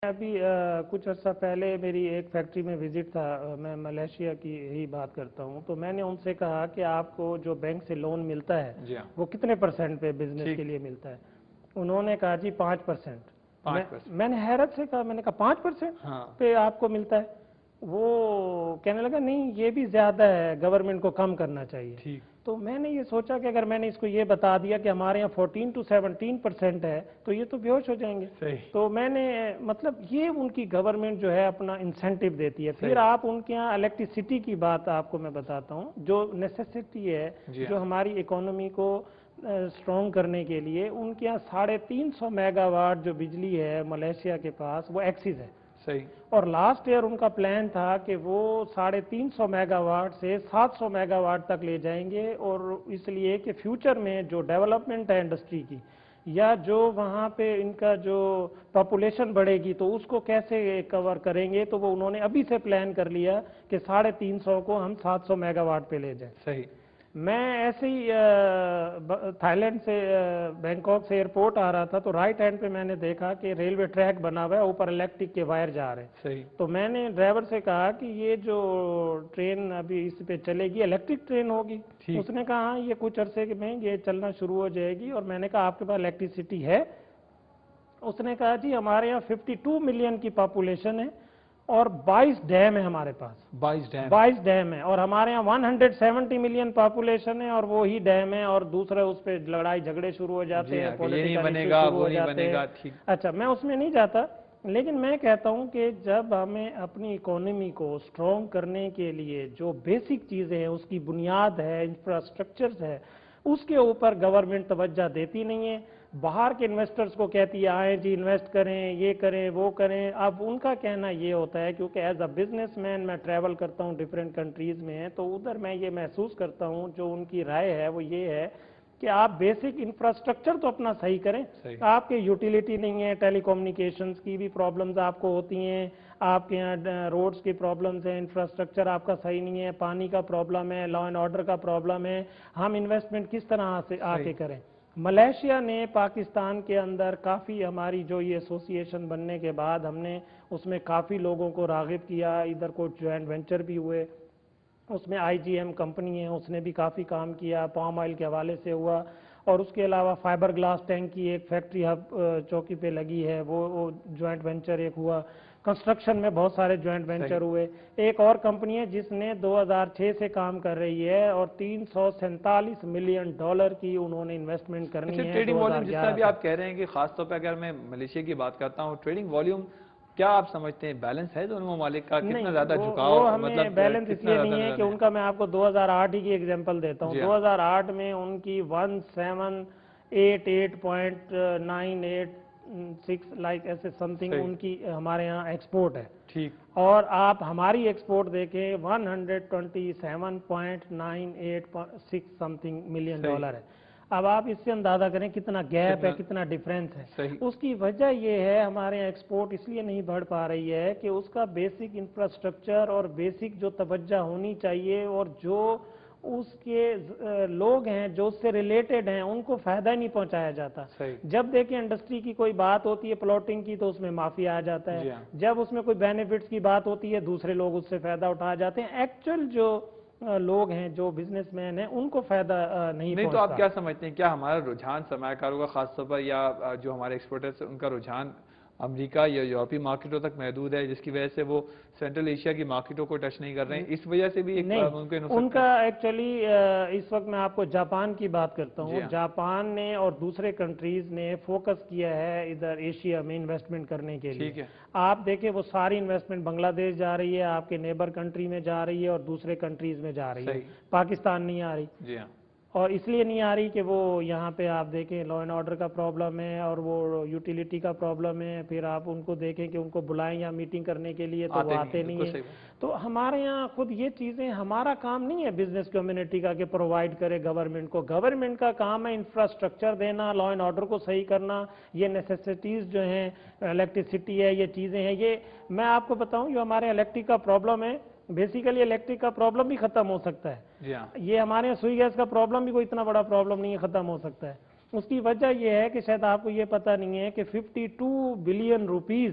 ابھی کچھ عرصہ پہلے میری ایک فیکٹری میں وزٹ تھا، میں ملیشیا کی ہی بات کرتا ہوں، تو میں نے ان سے کہا کہ آپ کو جو بینک سے لون ملتا ہے جی ہاں وہ کتنے پرسنٹ پہ بزنس کے ٹھیک لیے ملتا ہے؟ انہوں نے کہا جی 5%۔ 5%. میں نے حیرت سے کہا، میں نے کہا 5% ہاں پہ آپ کو ملتا ہے؟ وہ کہنے لگا نہیں یہ بھی زیادہ ہے، گورنمنٹ کو کم کرنا چاہیے۔ ٹھیک تو میں نے یہ سوچا کہ اگر میں نے اس کو یہ بتا دیا کہ ہمارے یہاں 14 to 17% ہے تو یہ تو بے ہوش ہو جائیں گے۔ صحیح تو میں نے مطلب یہ ان کی گورنمنٹ جو ہے اپنا انسینٹیو دیتی ہے۔ پھر صحیح آپ ان کے یہاں الیکٹریسٹی کی بات آپ کو میں بتاتا ہوں، جو نیسیسٹی ہے جی ہاں جو ہماری اکانومی کو اسٹرانگ کرنے کے لیے، ان کے یہاں 350 میگا واٹ جو بجلی ہے ملیشیا کے پاس وہ ایکسس ہے۔ صحیح اور لاسٹ ایئر ان کا پلان تھا کہ وہ 350 میگا واٹ سے 700 میگا واٹ تک لے جائیں گے، اور اس لیے کہ فیوچر میں جو ڈیولپمنٹ ہے انڈسٹری کی یا جو وہاں پہ ان کا جو پاپولیشن بڑھے گی تو اس کو کیسے کور کریں گے، تو وہ انہوں نے ابھی سے پلان کر لیا کہ 350 کو ہم 700 میگا واٹ پہ لے جائیں۔ صحیح میں ایسے ہی تھائی لینڈ سے بینکاک سے ایئرپورٹ آ رہا تھا تو رائٹ ہینڈ پہ میں نے دیکھا کہ ریلوے ٹریک بنا ہوا ہے، اوپر الیکٹرک کے وائر جا رہے ہیں۔ صحیح تو میں نے ڈرائیور سے کہا کہ یہ جو ٹرین ابھی اس پہ چلے گی الیکٹرک ٹرین ہوگی؟ ٹھیک اس نے کہا ہاں یہ کچھ عرصے میں یہ چلنا شروع ہو جائے گی۔ اور میں نے کہا آپ کے پاس الیکٹریسٹی ہے؟ اس نے کہا جی ہمارے یہاں 52 ملین کی پاپولیشن ہے اور 22 ڈیم ہے ہمارے پاس۔ 22 ڈیم ہے، اور ہمارے یہاں 170 ملین پاپولیشن ہے اور وہی ڈیم ہے، اور دوسرے اس پہ لڑائی جھگڑے شروع ہو جاتے ہیں، پولیٹیکل ایشو شروع ہو جاتے ہیں۔ اچھا میں اس میں نہیں جاتا، لیکن میں کہتا ہوں کہ جب ہمیں اپنی اکانومی کو اسٹرانگ کرنے کے لیے جو بیسک چیزیں ہیں، اس کی بنیاد ہے، انفراسٹرکچرز ہے، اس کے اوپر گورنمنٹ توجہ دیتی نہیں ہے۔ باہر کے انویسٹرز کو کہتی ہے آئیں جی انویسٹ کریں، یہ کریں وہ کریں۔ اب ان کا کہنا یہ ہوتا ہے، کیونکہ ایز اے بزنس مین میں ٹریول کرتا ہوں ڈفرینٹ کنٹریز میں، تو ادھر میں یہ محسوس کرتا ہوں جو ان کی رائے ہے وہ یہ ہے کہ آپ بیسک انفراسٹرکچر تو اپنا صحیح کریں۔ آپ کے یوٹیلیٹی نہیں ہے، ٹیلی کمیونیکیشنز کی بھی پرابلمز آپ کو ہوتی ہیں، آپ کے یہاں روڈز کی پرابلمز ہیں، انفراسٹرکچر آپ کا صحیح نہیں ہے، پانی کا پرابلم ہے، لا اینڈ آرڈر کا پرابلم ہے، ہم انویسٹمنٹ کس طرح سے آ کے کریں؟ ملیشیا نے پاکستان کے اندر کافی، ہماری جو یہ ایسوسی ایشن بننے کے بعد ہم نے اس میں کافی لوگوں کو راغب کیا، ادھر کچھ جوائنٹ وینچر بھی ہوئے، اس میں آئی جی ایم کمپنی ہے اس نے بھی کافی کام کیا، پام آئل کے حوالے سے ہوا، اور اس کے علاوہ فائبر گلاس ٹینک کی ایک فیکٹری ہب چوکی پہ لگی ہے، وہ جوائنٹ وینچر ایک ہوا۔ کنسٹرکشن میں بہت سارے جوائنٹ وینچر ہوئے۔ ایک اور کمپنی ہے جس نے 2006 سے کام کر رہی ہے اور $347 ملین کی انہوں نے انویسٹمنٹ کرنی ہے۔ ٹریڈنگ والیوم جس طرح بھی آپ کہہ رہے ہیں کہ خاص طور پہ اگر میں ملیشیا کی بات کرتا ہوں، ٹریڈنگ والیوم کیا آپ سمجھتے ہیں بیلنس ہے دونوں ممالک کا؟ کتنا زیادہ جھکاؤ؟ وہ ہمیں بیلنس اس لیے نہیں ہے کہ ان کا، میں آپ کو 2008 کی ایگزامپل دیتا ہوں۔ 2008 میں ان کی 1788.986 لائک ایسے سم تھنگ ان کی ہمارے یہاں ایکسپورٹ ہے، ٹھیک، اور آپ ہماری ایکسپورٹ دیکھیں $127.986 سم تھنگ ملین ہے۔ اب آپ اس سے اندازہ کریں کتنا گیپ ہے، کتنا ڈیفرنس ہے۔ اس کی وجہ یہ ہے ہمارے یہاں ایکسپورٹ اس لیے نہیں بڑھ پا رہی ہے کہ اس کا بیسک انفراسٹرکچر اور بیسک جو توجہ ہونی چاہیے، اور جو اس کے لوگ ہیں جو اس سے ریلیٹڈ ہیں ان کو فائدہ ہی نہیں پہنچایا جاتا۔ جب دیکھیں انڈسٹری کی کوئی بات ہوتی ہے پلاٹنگ کی تو اس میں معافی آ جاتا ہے، جب اس میں کوئی بینیفٹس کی بات ہوتی ہے دوسرے لوگ اس سے فائدہ اٹھا جاتے ہیں۔ ایکچوئل جو لوگ ہیں، جو بزنس مین ہیں، ان کو فائدہ نہیں پہنچتا۔ تو آپ کیا سمجھتے ہیں، کیا ہمارا رجحان سرمایہ کاروں کا خاص طور پر یا جو ہمارے ایکسپورٹرز ان کا رجحان امریکہ یا یورپی مارکیٹوں تک محدود ہے، جس کی وجہ سے وہ سینٹرل ایشیا کی مارکیٹوں کو ٹچ نہیں کر رہے ہیں؟ اس وجہ سے بھی ایک ممکن ہو سکتا ہے؟ ان کا ایکچولی اس وقت میں آپ کو جاپان کی بات کرتا ہوں۔ جاپان نے اور دوسرے کنٹریز نے فوکس کیا ہے ادھر ایشیا میں انویسٹمنٹ کرنے کے لیے۔ آپ دیکھیں وہ ساری انویسٹمنٹ بنگلہ دیش جا رہی ہے، آپ کے نیبر کنٹری میں جا رہی ہے اور دوسرے کنٹریز میں جا رہی ہے، پاکستان نہیں آ رہی۔ اور اس لیے نہیں آ رہی کہ وہ یہاں پہ آپ دیکھیں لا اینڈ آرڈر کا پرابلم ہے اور وہ یوٹیلیٹی کا پرابلم ہے، پھر آپ ان کو دیکھیں کہ ان کو بلائیں یا میٹنگ کرنے کے لیے تو وہ آتے نہیں ہیں۔ تو ہمارے یہاں خود یہ چیزیں، ہمارا کام نہیں ہے بزنس کمیونٹی کا کہ پرووائڈ کرے گورنمنٹ کو، گورنمنٹ کا کام ہے انفراسٹرکچر دینا، لا اینڈ آرڈر کو صحیح کرنا، یہ نیسیسٹیز جو ہیں، الیکٹریسٹی ہے، یہ چیزیں ہیں۔ یہ میں آپ کو بتاؤں جو ہمارے الیکٹرک کا پرابلم ہے، بیسیکلی الیکٹرک کا پرابلم بھی ختم ہو سکتا ہے۔ یہ ہمارے سوئی گیس کا پرابلم بھی کوئی اتنا بڑا پرابلم نہیں ہے، ختم ہو سکتا ہے۔ اس کی وجہ یہ ہے کہ شاید آپ کو یہ پتہ نہیں ہے کہ 52 بلین روپیز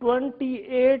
28